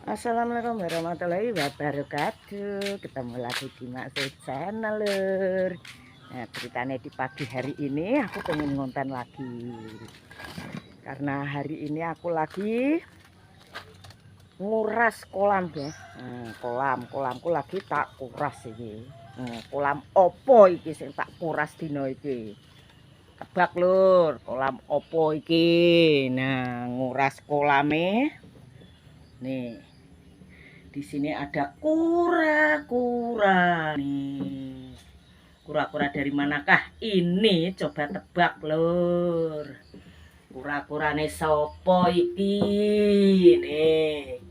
Assalamualaikum warahmatullahi wabarakatuh. Ketemu lagi di Maksud Channel, Lur. Nah, ceritanya di pagi hari ini aku pengen ngonten lagi. Karena hari ini aku lagi nguras kolam, guys. Kolamku lagi tak kuras ini. Kolam opo iki sing tak kuras dino iki? Tebak, Lur, kolam opo iki? Nah, nguras kolame. Nih. Di sini ada kura-kura nih. Kura-kura dari manakah ini? Coba tebak, Lur. Kura-kurane sopo iki? Nih.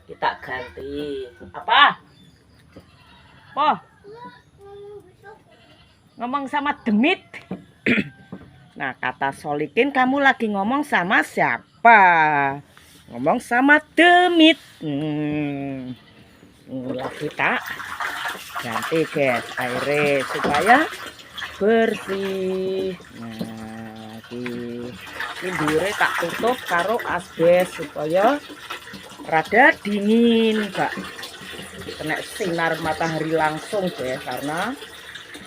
Kita ganti. Apa? Oh, ngomong sama demit. Nah, kata Solikin, kamu lagi ngomong sama siapa? Ngomong sama demit. Lagi tak ganti, guys, airnya supaya bersih. Nah, ini tak tutup karo asbes supaya rada dingin, Kak. Kena sinar matahari langsung, guys, karena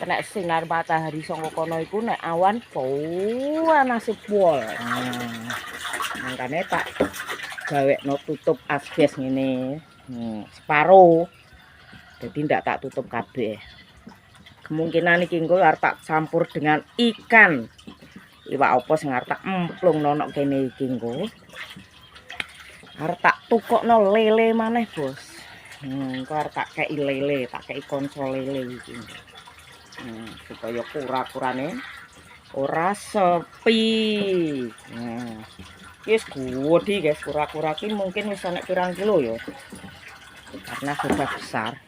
kena sinar matahari saka kono iku nek awan panas pol. Makanya tak gawekno tutup asbes ngene. Separuh. Jadi ndak tak tutup kabeh. Kemungkinan iki engko arep tak campur dengan ikan. Iwak apa sing arep tak emplung nonok kene iki engko. Arep tak tukokno lele maneh, Bos. Engko arep tak kei lele, tak kei konco lele iki. Supaya kura-kurane ora sepi. Wis gede, guys, kura-kura iki mungkin wis ana pirang kilo ya. Karena sudah besar.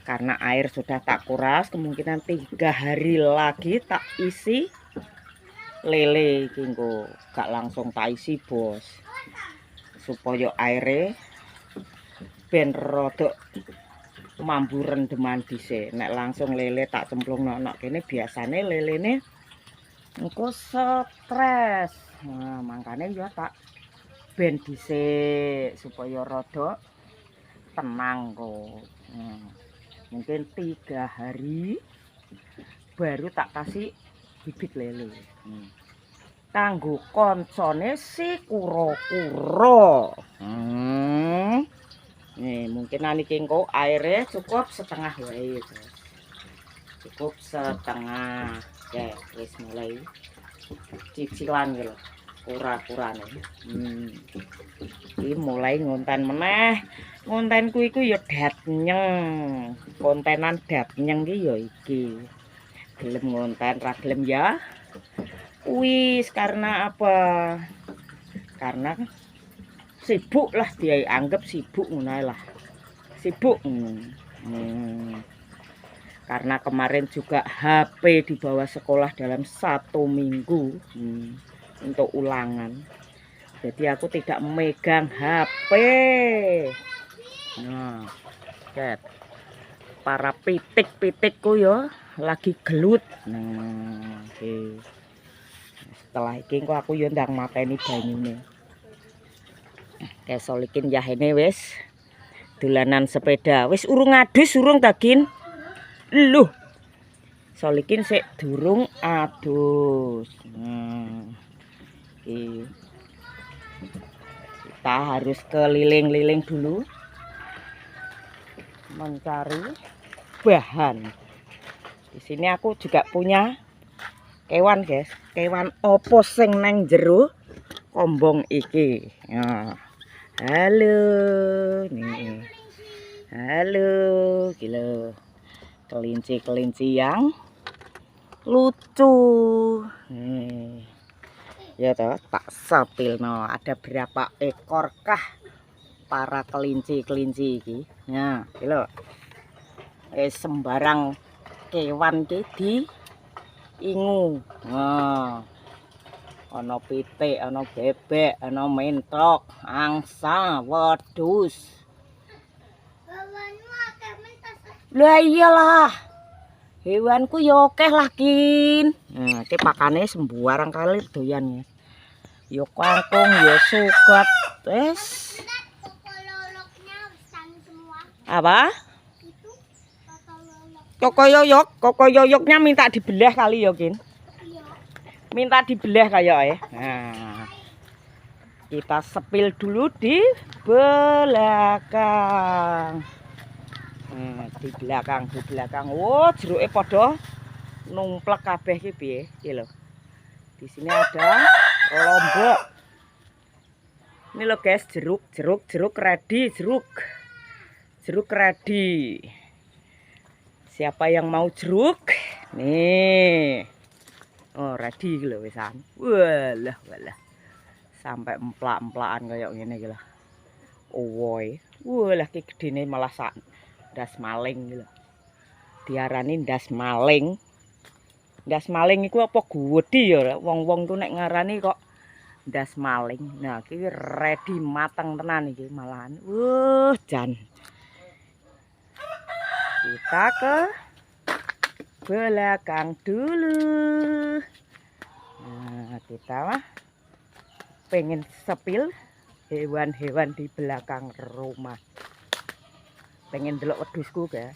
Karena air sudah tak kuras, kemungkinan 3 hari lagi tak isi lele iki engko. Gak langsung tak isi, Bos. Supaya airnya ben rodok mambu rendeman dhisik. Nek langsung lele tak cemplung nonok kene biasane lelene engko stres. Nah, makanya ya tak ben dhisik supaya rodok tenang kok. Mungkin 3 hari baru tak kasih bibit lele. Kanggo koncone si kura-kura. Nih, mungkin niki engko airnya cukup setengah wae. Cukup setengah. Oke, wis mulai cicilan gitu kura-kurane. Iki mulai ngonten meneh. Ngontenku iku ya datnyeng. Kontenan datnyeng ki ya iki. Gelem ngonten ra gelem ya. Wis karena apa? Karena sibuk lah, dia anggap sibuk ngono lah. Sibuk. Karena kemarin juga HP dibawa sekolah dalam 1 minggu untuk ulangan. Jadi aku tidak memegang HP. Nah, lihat. Para pitik-pitikku ya lagi gelut. Nah, oke. Setelah iki kok aku yo ndang mateni banyune. Solikin yahene wis dolanan sepeda. Wis urung adus, urung Dagin. Loh. Solikin sik durung adus. Kita harus keliling-liling dulu mencari bahan. Di sini aku juga punya kewan, guys. Kewan opo sing nang jero kombong iki. Ya. Halo, nih. Halo, gila. Kelinci-kelinci yang lucu. Nih. Ya toh, tak sepilno. Ada berapa ekor kah para kelinci-kelinci iki? Nah, lho. Sembarang kewan iki di ingu. Nah. Ana pitik, ana bebek, ana mentok, angsa, wedhus. Lah iyalah. Hewanku ya akeh lah, Kin. Nah, iki pakane sembarang kali doyan ya. Ya kangkung, ya suket. Wis. Apa? Kokoyoyoknya minta dibelah kali ya, Kin. Minta dibelah kayak Nah, kita sepil dulu di belakang. Di belakang. Oh, jeruke padha numplek kabeh iki piye? Iki lho. Di sini ada lombok. Ini loh guys, jeruk ready, jeruk ready. Siapa yang mau jeruk? Nih. Oh, ready lho wisan. Walah. Sampai emplak-emplakan kayak ngene iki lho. Owoy. Walah ki gedene malah sak ndas maling iki lho. Diarani ndas maling. Ndas maling iku apa gudi ya? Wong-wong ku nek ngarani kok ndas maling. Nah, iki ready mateng tenan iki malahan. Jan. Kita ke belakang dulu. Nah, kita mah pengen sepil hewan-hewan di belakang rumah. Pengen delok wedhusku ga.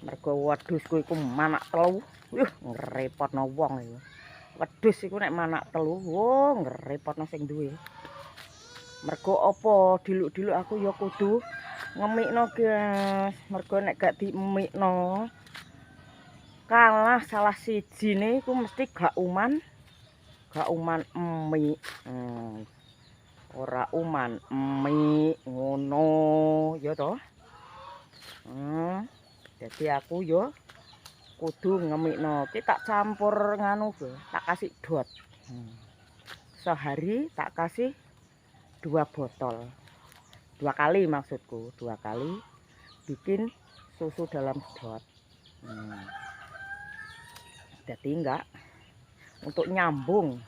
Mergo wedhusku iku manak telu. Ngrepotno wong iki. Wedhus iku nek manak telu, ngrepotno sing duwe. Mergo apa diluk-diluk aku ya kudu ngemikno guys. Mergo nek gak diemikno kalah salah sijine iku mesti gak uman emik. Ora uman emik ngono ya toh. Jadi aku yo kudu ngemikno. Ki tak campur nganu go, tak kasih dot. Sehari tak kasih 2 botol. 2 kali maksudku, 2 kali bikin susu dalam dot. Jadi enggak untuk nyambung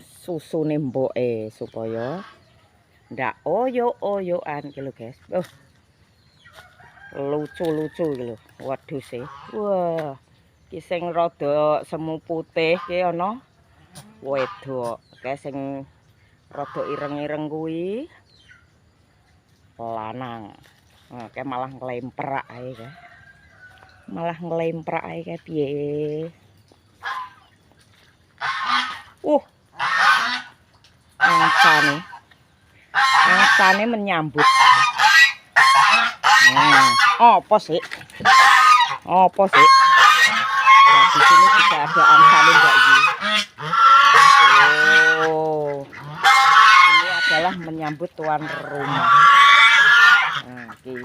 susu nemboke supaya ndak oyo-oyoan gitu guys. Lucu-lucu gitu wedhuse. Wah, ki sing rada semu putih ki ana wedok. Kae sing rada ireng-ireng kuwi lanang. Nah, kae malah nglemprak ae kae. Kae piye? Angsane menyambut. Apa sih? Nah, di sini juga ada angsane Mbak Yu. Ini adalah menyambut tuan rumah. Iki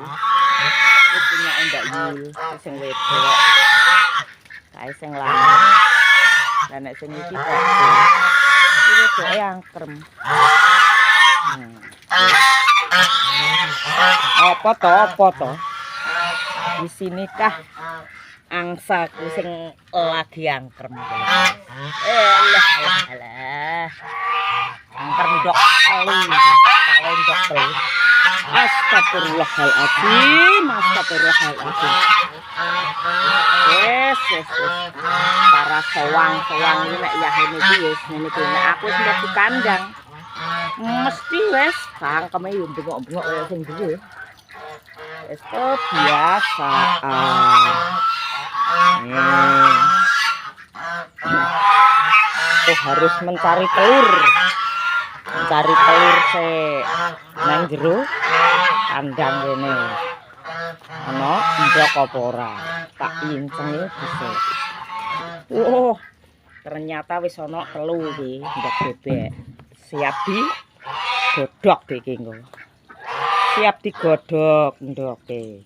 punya Mbak Yu, sing wedok. Kae sing lanang. Lah nek sing iki kok iki wedoke angkrem. Apa to? Di sini kah angsaku sing lagi angkrem. Alah. Angkrem ndok telu iki. Tak ndok telu. Astagfirullahaladzim. Yes. Para sewang-sewang ini nek ya ngene iki wis ngene iki. Nek aku wis mlebu kandang mesti wis cangkeme yo bengok-bengok kaya sing duwe. Wis kebiasaan. Harus mencari telur nang jero kandang kene. Ana ndok apa ora? Tak incenge bisa. Ternyata wis ana telu iki ndok bebek. Siap digodhog iki engko. Siap digodhog ndoke.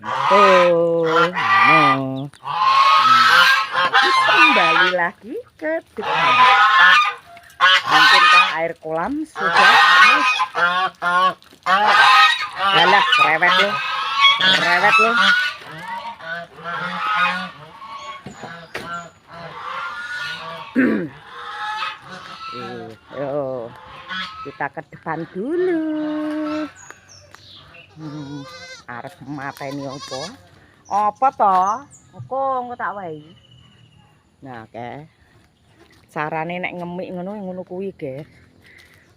Kembali lagi ke depan. Mungkinkah air kolam sudah habis? Alah, rewet lo. Kita ke depan dulu. Arep mateni apa? Apa toh? Engko tak wae. Nah, carane nek ngemik ngono kuwi, guys.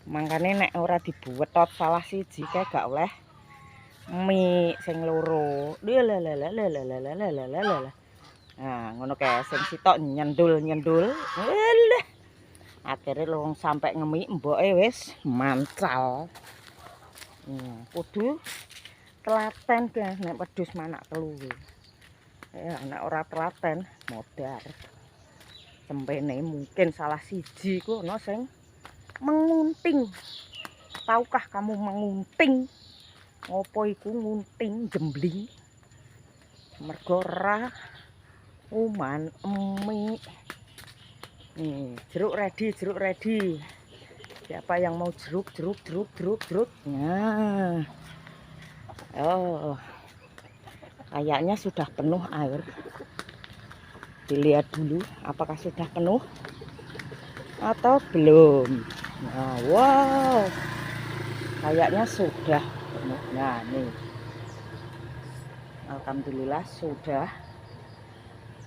Mangkane nek ora dibuwetot salah siji kae gak oleh mie sing loro. Lalalalalalalalalalala. Nah, ngono kae sing sitok nyendul-nyendul. Lah, akhire lung sampe ngemik mboke wis mancal. Kudu telaten guys nek wedhus manak telu. Ya nek ora telaten modar. Cempene mungkin salah siji ku ono sing mengunting. Tahukah kamu mengunting? Ngopo iku ngunting jembling? Mergo ora uman emi. Nih, jeruk ready. Siapa yang mau jeruk. Nah. Oh. Kayaknya sudah penuh air. Dilihat dulu apakah sudah penuh atau belum. Nah, wow. Kayaknya sudah penuh. Nah, nih. Alhamdulillah sudah.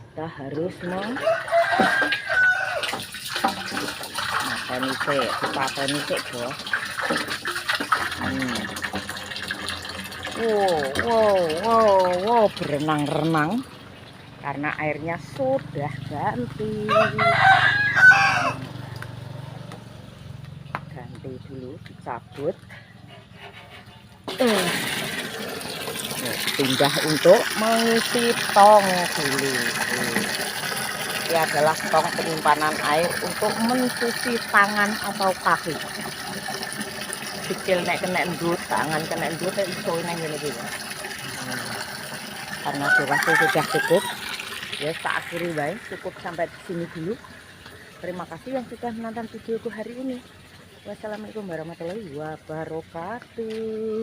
Kita harus dipateni sik, Bos. Wow, berenang-renang karena airnya sudah ganti. Ganti dulu, dicabut. Pindah untuk mengisi tong dulu. Ini adalah tong penyimpanan air untuk mencuci tangan atau kaki. Kecil nek kena endut, tangan kena endut iso nang ngene iki. Karena durasi sudah cukup. Ya, tak akhiri baik, cukup sampai di sini dulu. Terima kasih yang sudah menonton videoku hari ini. Wassalamualaikum warahmatullahi wabarakatuh.